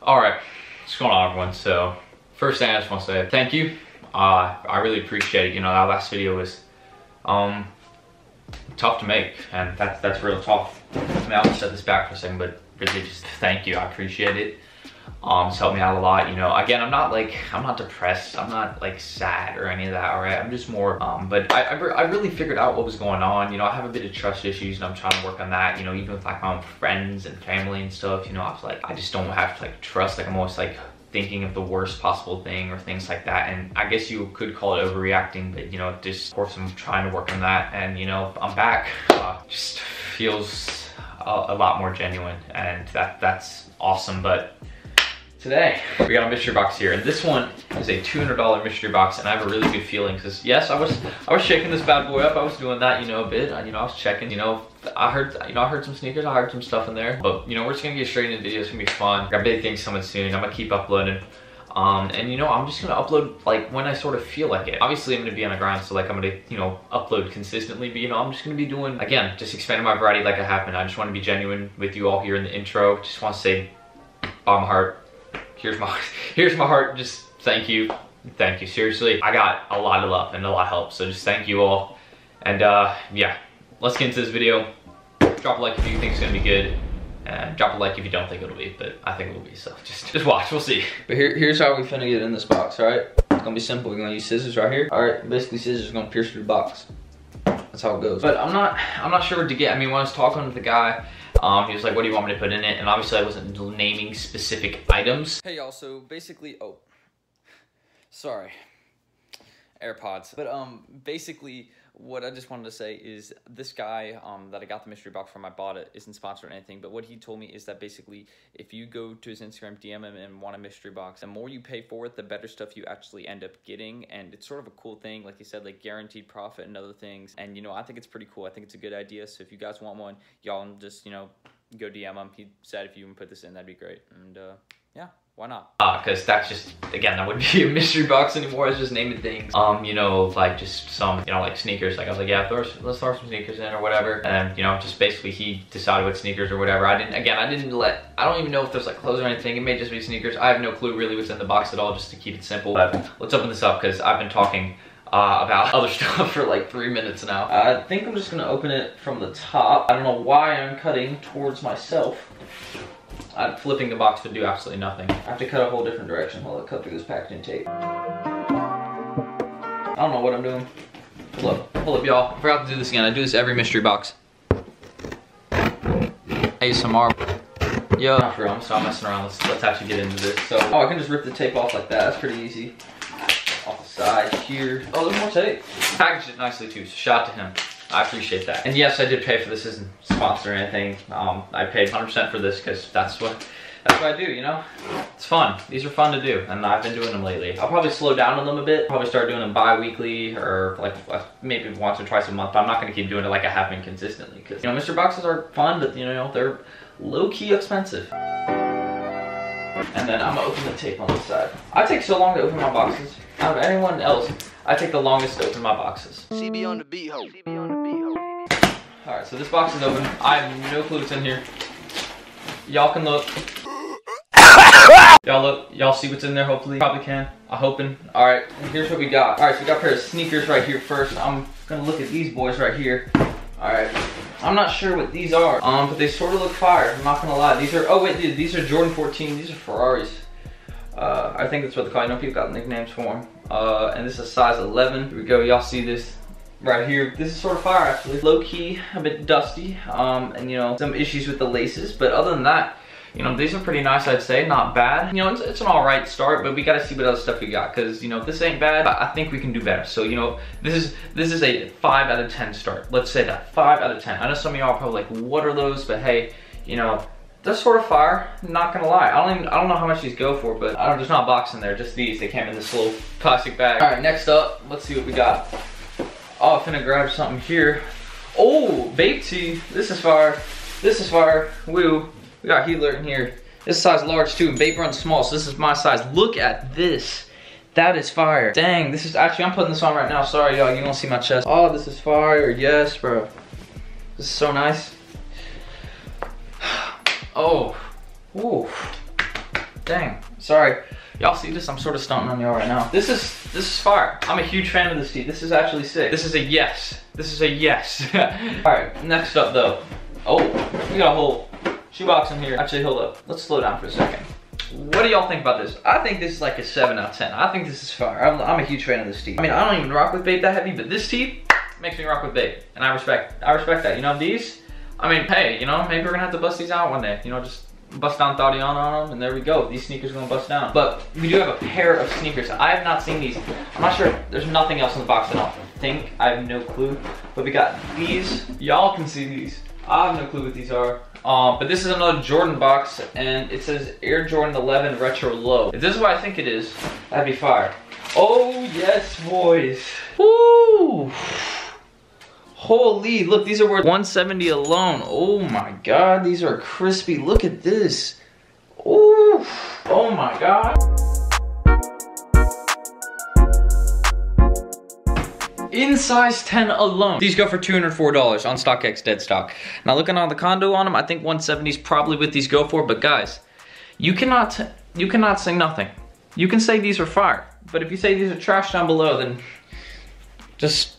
All right, what's going on, everyone? So first thing I just want to say thank you. I really appreciate it. You know, that last video was tough to make, and that's real tough. I mean, I'll just set this back for a second, but really just thank you. I appreciate it. It's helped me out a lot. You know, again, I'm not depressed. I'm not like sad or any of that. All right, I'm just more. But I really figured out what was going on. You know, I have a bit of trust issues, and I'm trying to work on that. You know, even with like my own friends and family and stuff. You know, I was like, I just don't have to like trust. Like I'm always like thinking of the worst possible thing or things like that. And I guess you could call it overreacting, but you know, just of course I'm trying to work on that. And you know, I'm back. Just feels a lot more genuine, and that's awesome. But today we got a mystery box here, and this one is a $200 mystery box, and I have a really good feeling because yes, I was shaking this bad boy up. I was doing that, you know, a bit. You know, I was checking. You know, I heard some sneakers. I heard some stuff in there, but you know, we're just gonna get straight into the video. It's gonna be fun. Got big things coming soon. I'm gonna keep uploading. And you know, I'm just gonna upload like when I sort of feel like it. Obviously, I'm gonna be on the grind, so like I'm gonna, you know, upload consistently. But you know, I'm just gonna be doing, again, just expanding my variety like I have been. I just want to be genuine with you all here in the intro. Just want to say, bottom of my heart, here's my heart. Just thank you, seriously. I got a lot of love and a lot of help, so just thank you all. And yeah, let's get into this video. Drop a like if you think it's gonna be good, and drop a like if you don't think it'll be, but I think it will be, so just watch, we'll see. But here's how we finna get in this box. All right, it's gonna be simple. We're gonna use scissors right here. All right, basically scissors are gonna pierce through the box. That's how it goes. But I'm not sure what to get. I mean, when I was talking to the guy, he was like, what do you want me to put in it? And obviously I wasn't naming specific items. Hey y'all, so basically, oh, sorry, AirPods. But basically what I just wanted to say is this guy that I got the mystery box from, I bought it, isn't sponsored or anything, but what he told me is that basically if you go to his Instagram, DM him and want a mystery box, the more you pay for it, the better stuff you actually end up getting. And it's sort of a cool thing, like he said, like guaranteed profit and other things. And you know, I think it's pretty cool. I think it's a good idea. So if you guys want one, y'all just, you know, go DM him. He said if you can put this in, that'd be great. And yeah, why not? Because that's just, again, that wouldn't be a mystery box anymore. It's just naming things. You know, like just some, you know, like sneakers. Like I was like, yeah, let's throw some sneakers in or whatever. And you know, just basically he decided what sneakers or whatever. I don't even know if there's like clothes or anything. It may just be sneakers. I have no clue really what's in the box at all, just to keep it simple. But let's open this up because I've been talking about other stuff for like 3 minutes now. I think I'm just gonna open it from the top. I don't know why I'm cutting towards myself. Flipping the box would do absolutely nothing. I have to cut a whole different direction while I cut through this packaging tape. I don't know what I'm doing. Hold up, y'all. I forgot to do this again. I do this every mystery box. ASMR. Yo, not for real. I'm stop messing around. Let's actually get into this. So, oh, I can just rip the tape off like that. That's pretty easy. Off the side here. Oh, there's more tape. Packaged it nicely too. So shout out to him. I appreciate that. And yes, I did pay for this. This isn't sponsored or anything. I paid 100% for this because that's what I do, you know? It's fun. These are fun to do, and I've been doing them lately. I'll probably slow down on them a bit. Probably start doing them bi-weekly or like maybe once or twice a month, but I'm not gonna keep doing it like I have been consistently because, you know, mystery boxes are fun, but you know, they're low-key expensive. And then I'm gonna open the tape on this side. I take so long to open my boxes. Out of anyone else, I take the longest to open my boxes. CB on the beat, ho. CB on the beat, ho. Alright, so this box is open. I have no clue what's in here. Y'all can look. Y'all look. Y'all see what's in there, hopefully. Probably can. I'm hoping. Alright, here's what we got. Alright, so we got a pair of sneakers right here first. I'm gonna look at these boys right here. Alright. I'm not sure what these are, but they sort of look fire. I'm not gonna lie. These are, oh wait, dude, these are Jordan 14. These are Ferraris. I think that's what they call it. I know people got nicknames for them. And this is size 11. Here we go. Y'all see this right here. This is sort of fire, actually. Low key, a bit dusty, and you know, some issues with the laces. But other than that, you know, these are pretty nice, I'd say. Not bad. You know, it's an all right start, but we got to see what other stuff we got. Because, you know, if this ain't bad, I think we can do better. So, you know, this is a 5 out of 10 start. Let's say that. 5 out of 10. I know some of y'all are probably like, what are those? But hey, you know, they're sort of fire, not gonna lie. I don't know how much these go for, but there's not a box in there, just these. They came in this little plastic bag. All right, next up, let's see what we got. Oh, I'm finna grab something here. Oh, vape tee. This is fire. This is fire. Woo. We got Healer in here. This is size large too, and vape runs small, so this is my size. Look at this. That is fire. Dang, this is actually, I'm putting this on right now. Sorry, y'all, you don't see my chest. Oh, this is fire. Yes, bro. This is so nice. Oh, ooh. Dang, sorry. Y'all see this? I'm sort of stunting on y'all right now. This is fire. I'm a huge fan of this tee. This is actually sick. This is a yes. This is a yes. All right, next up though. Oh, we got a whole shoebox in here. Actually, hold up. Let's slow down for a second. What do y'all think about this? I think this is like a 7 out of 10. I think this is fire. I'm a huge fan of this tee. I mean, I don't even rock with Bape that heavy, but this tee makes me rock with Bape, and I respect that. You know, these, I mean, hey, you know, maybe we're gonna have to bust these out one day. You know, just bust down Tatiana on them, and there we go. These sneakers are gonna bust down. But we do have a pair of sneakers. I have not seen these. I'm not sure. There's nothing else in the box at all. I think I have no clue. But we got these. Y'all can see these. I have no clue what these are. But this is another Jordan box, and it says Air Jordan 11 Retro Low. If this is what I think it is, that'd be fire. Oh yes, boys. Woo! Holy, look, these are worth $170 alone. Oh my God, these are crispy. Look at this. Ooh, oh my God. In size 10 alone. These go for $204 on StockX dead stock. Now looking on the condo on them, I think 170 is probably what these go for, but guys, you cannot say nothing. You can say these are fire, but if you say these are trash down below, then just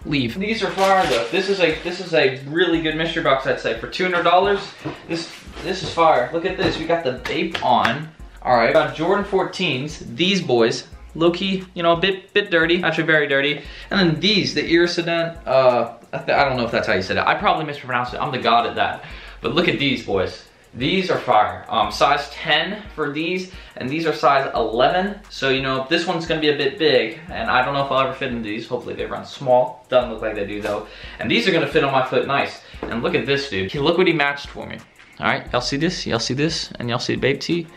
leave. These are fire though. This is a really good mystery box, I'd say. For $200, this is fire. Look at this. We got the Bape on. All right, got Jordan 14s. These boys, low key, you know, a bit dirty, actually very dirty. And then these, the Iridescent. I don't know if that's how you said it. I probably mispronounced it. I'm the god at that. But look at these boys. These are fire. Size 10 for these, and these are size 11. So, you know, this one's gonna be a bit big, and I don't know if I'll ever fit into these. Hopefully they run small. Doesn't look like they do though. And these are gonna fit on my foot nice. And look at this dude. Look what he matched for me. All right, y'all see this? Y'all see this? And y'all see Bape tee?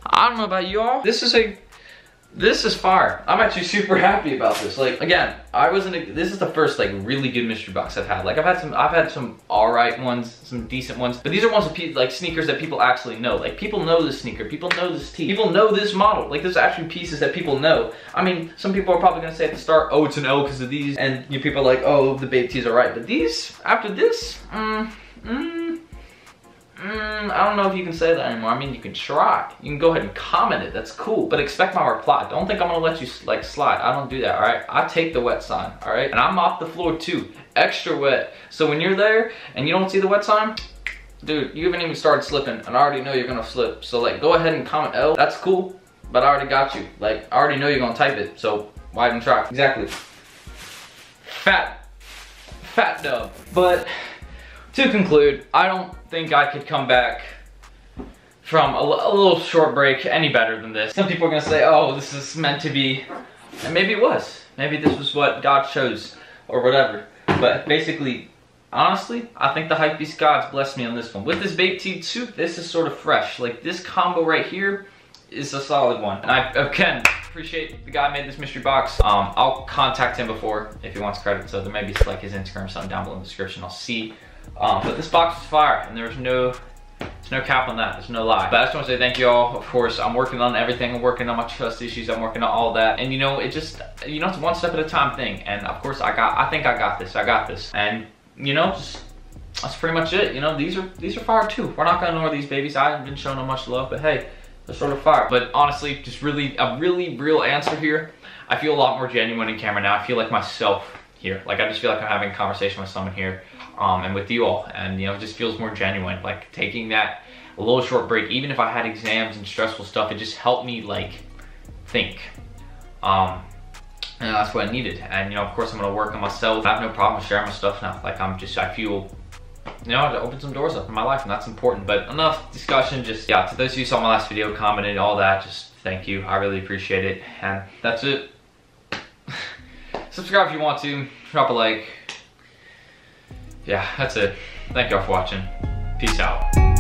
I don't know about y'all. This is fire. I'm actually super happy about this. Like, again, this is the first like really good mystery box I've had. Like I've had some all right ones, some decent ones, but these are ones with like sneakers that people actually know. Like people know this sneaker, people know this tee, people know this model. Like there's actually pieces that people know. I mean, some people are probably gonna say at the start, oh, it's an L because of these, and you people are like, oh, the Bape tees are right. But these, after this, I don't know if you can say that anymore. I mean, you can try. You can go ahead and comment it. That's cool. But expect my reply. Don't think I'm gonna let you like slide. I don't do that, all right? I take the wet sign, all right? And I'm off the floor too, extra wet. So when you're there and you don't see the wet sign, dude, you haven't even started slipping, and I already know you're gonna slip. So like, go ahead and comment L. That's cool, but I already got you. Like, I already know you're gonna type it. So why even try? Exactly. Fat dub. But to conclude, I don't think I could come back from a little short break any better than this. Some people are gonna say, oh, this is meant to be, and maybe it was. Maybe this was what God chose, or whatever. But basically, honestly, I think the Hypebeast gods blessed me on this one. With this Bape tee too, this is sort of fresh. Like this combo right here is a solid one. And I, again, appreciate the guy who made this mystery box. I'll contact him before if he wants credit. So there may be like his Instagram or something down below in the description. I'll see. But this box was fire, and there's no cap on that. There's no lie. But I just want to say thank you all. Of course, I'm working on everything. I'm working on my trust issues. I'm working on all that. And you know, it just, you know, it's one step at a time thing. And of course, I think I got this. I got this. And you know, just, that's pretty much it. You know, these are fire too. We're not gonna ignore these babies. I haven't been showing them much love, but hey, they're sort of fire. But honestly, just really a really real answer here. I feel a lot more genuine in camera now. I feel like myself here. Like I just feel like I'm having a conversation with someone here. And with you all, and you know, it just feels more genuine. Like taking that a little short break, even if I had exams and stressful stuff, it just helped me like think. And that's what I needed. And you know, of course, I'm gonna work on myself. I have no problem sharing my stuff now. Like I feel, you know, to open some doors up in my life, and that's important. But enough discussion. Just yeah, to those of you who saw my last video, commented, all that, just thank you. I really appreciate it. And that's it. Subscribe if you want to. Drop a like. Yeah, that's it. Thank y'all for watching. Peace out.